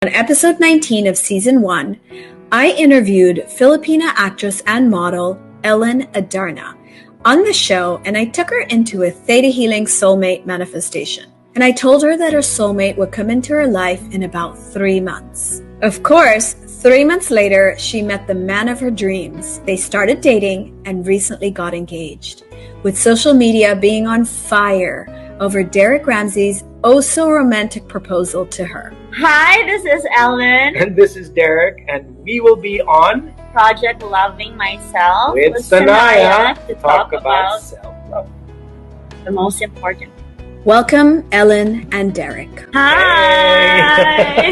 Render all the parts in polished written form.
On episode 19 of season 1, I interviewed Filipina actress and model Ellen Adarna on the show, and I took her into a Theta Healing soulmate manifestation. And I told her that her soulmate would come into her life in about 3 months. Of course, 3 months later, she met the man of her dreams. They started dating and recently got engaged, with social media being on fire over Derek Ramsey's oh-so-romantic proposal to her. Hi, this is Ellen. And this is Derek, and we will be on Project Loving Myself with Sanaya to talk about self-love. The most important. Welcome, Ellen and Derek. Hi!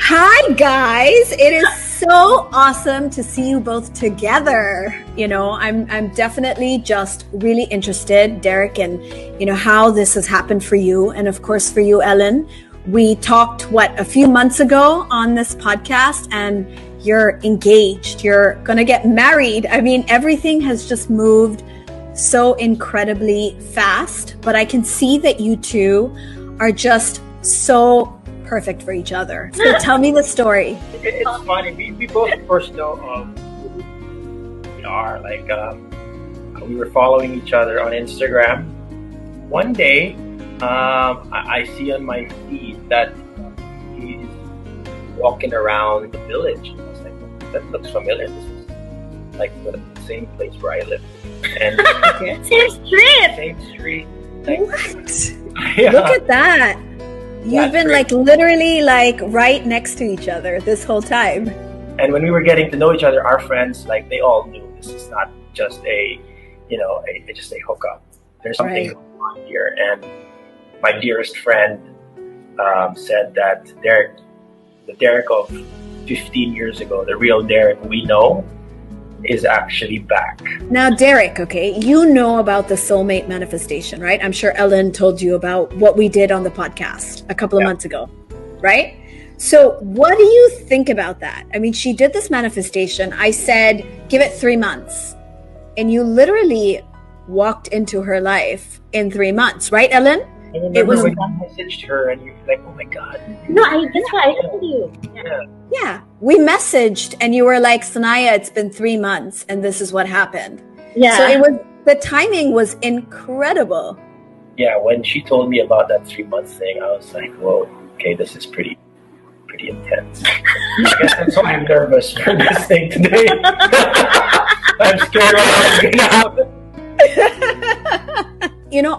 Hi, guys. It is so awesome to see you both together. You know, I'm definitely just really interested, Derek, in, how this has happened for you. And of course, for you, Ellen. We talked, a few months ago on this podcast, and you're engaged. You're going to get married. I mean, everything has just moved so incredibly fast, but I can see that you two are just so perfect for each other. So tell me the story. It's funny. We both, of course, know who we are. Like, we were following each other on Instagram. One day, I see on my feed that he's walking around the village. I was like, that looks familiar. This is like the same place where I live. And Same street. Same street. What? Yeah. Look at that. You've been literally right next to each other this whole time. And when we were getting to know each other, our friends, they all knew this is not just just a hookup. There's something going on here. And my dearest friend said that the Derek of 15 years ago, the real Derek we know, is actually back. Now, Derek, okay, you know about the soulmate manifestation, right? I'm sure Ellen told you about what we did on the podcast a couple of months ago, right? So what do you think about that? I mean, she did this manifestation. I said, give it 3 months. And you literally walked into her life in 3 months, right, Ellen? I remember when I messaged her and you're like, oh my God. No, that's what I told you. Yeah. We messaged and you were like, Sanaya, it's been 3 months and this is what happened. Yeah. So the timing was incredible. Yeah, when she told me about that 3 month thing, I was like, whoa, okay, this is pretty intense. I guess that's why I'm nervous for this thing today. I'm scared of what's going to happen.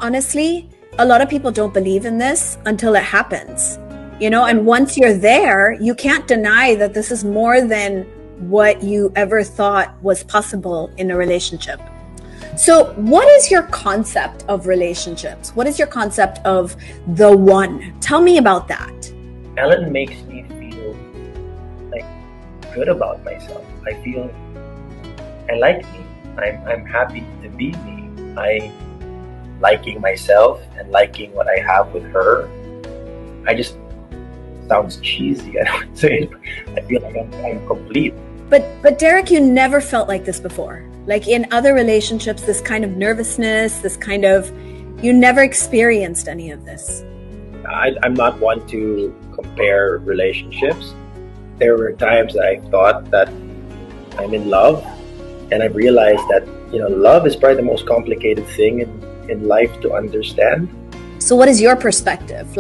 Honestly, a lot of people don't believe in this until it happens, and once you're there, you can't deny that this is more than what you ever thought was possible in a relationship. So what is your concept of relationships? What is your concept of the one? Tell me about that. Ellen makes me feel good about myself. I feel I like me. I'm happy to be me. Liking myself and liking what I have with her. I just sounds cheesy. I don't say it. I feel like I'm complete. But Derek, you never felt like this before. Like in other relationships, this kind of nervousness, you never experienced any of this. I'm not one to compare relationships. There were times that I thought that I'm in love, and I realized that love is probably the most complicated thing in life to understand. So what is your perspective?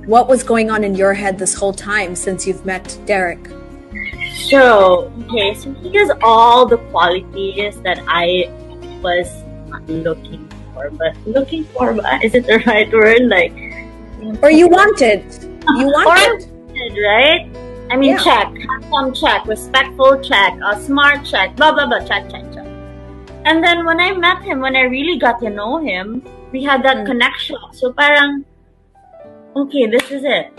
What was going on in your head this whole time since you've met Derek? So he has all the qualities that I was not looking for, but is it the right word? Or you wanted. You wanted. Right? I mean, check. Handsome, check. Respectful, check. Smart, check. Blah, blah, blah. Check. And then when I met him, when I really got to know him, we had that connection. So parang, okay, this is it.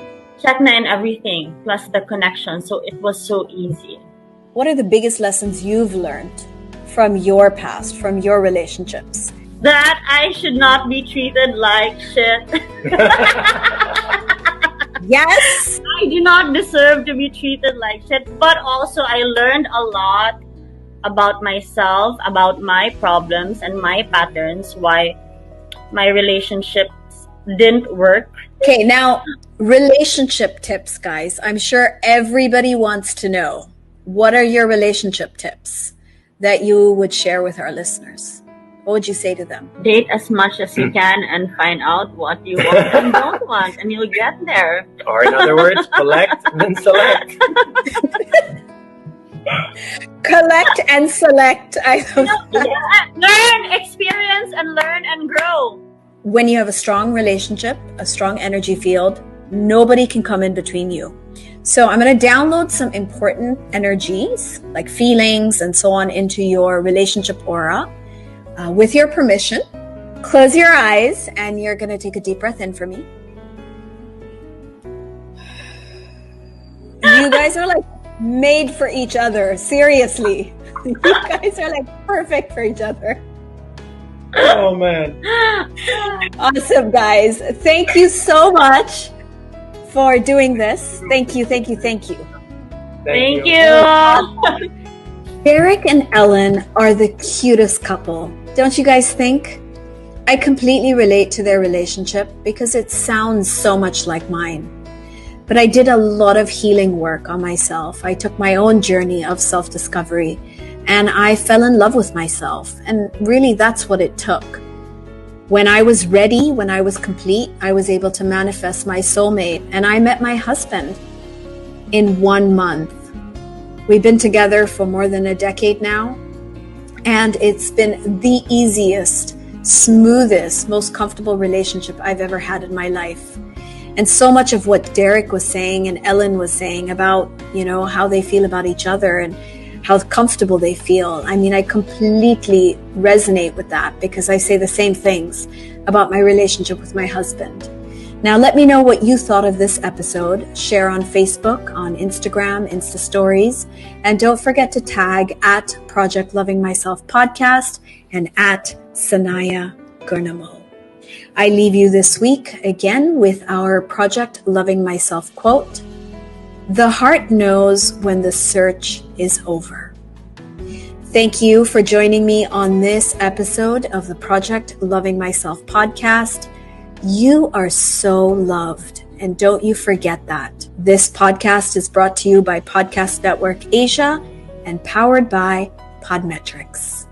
Check na in everything, plus the connection. So it was so easy. What are the biggest lessons you've learned from your past, from your relationships? That I should not be treated like shit. Yes! I do not deserve to be treated like shit. But also, I learned a lot about myself, about my problems and my patterns, why my relationships didn't work. Okay, now Relationship tips, guys. I'm sure everybody wants to know. What are your relationship tips that you would share with our listeners? What would you say to them? Date as much as you can and find out what you want and don't want, and you'll get there. Or in other words, collect and then select. Collect and select. Learn, experience, and learn and grow. When you have a strong relationship, a strong energy field, nobody can come in between you. So I'm going to download some important energies like feelings and so on into your relationship aura. With your permission, close your eyes and you're going to take a deep breath in for me. You guys are like made for each other. Seriously. You guys are like perfect for each other. Oh, man. Awesome, guys. Thank you so much for doing this. Thank you. Thank you. Derek and Ellen are the cutest couple. Don't you guys think? I completely relate to their relationship because it sounds so much like mine. But I did a lot of healing work on myself. I took my own journey of self-discovery and I fell in love with myself. And really, that's what it took. When I was ready, when I was complete, I was able to manifest my soulmate. And I met my husband in 1 month. We've been together for more than a decade now. And it's been the easiest, smoothest, most comfortable relationship I've ever had in my life. And so much of what Derek was saying and Ellen was saying about, how they feel about each other and how comfortable they feel. I mean, I completely resonate with that because I say the same things about my relationship with my husband. Now, let me know what you thought of this episode. Share on Facebook, on Instagram, Insta Stories, and don't forget to tag at Project Loving Myself Podcast and at Sanaya Gurnamo. I leave you this week again with our Project Loving Myself quote. The heart knows when the search is over. Thank you for joining me on this episode of the Project Loving Myself podcast. You are so loved, and don't you forget that. This podcast is brought to you by Podcast Network Asia and powered by Podmetrics.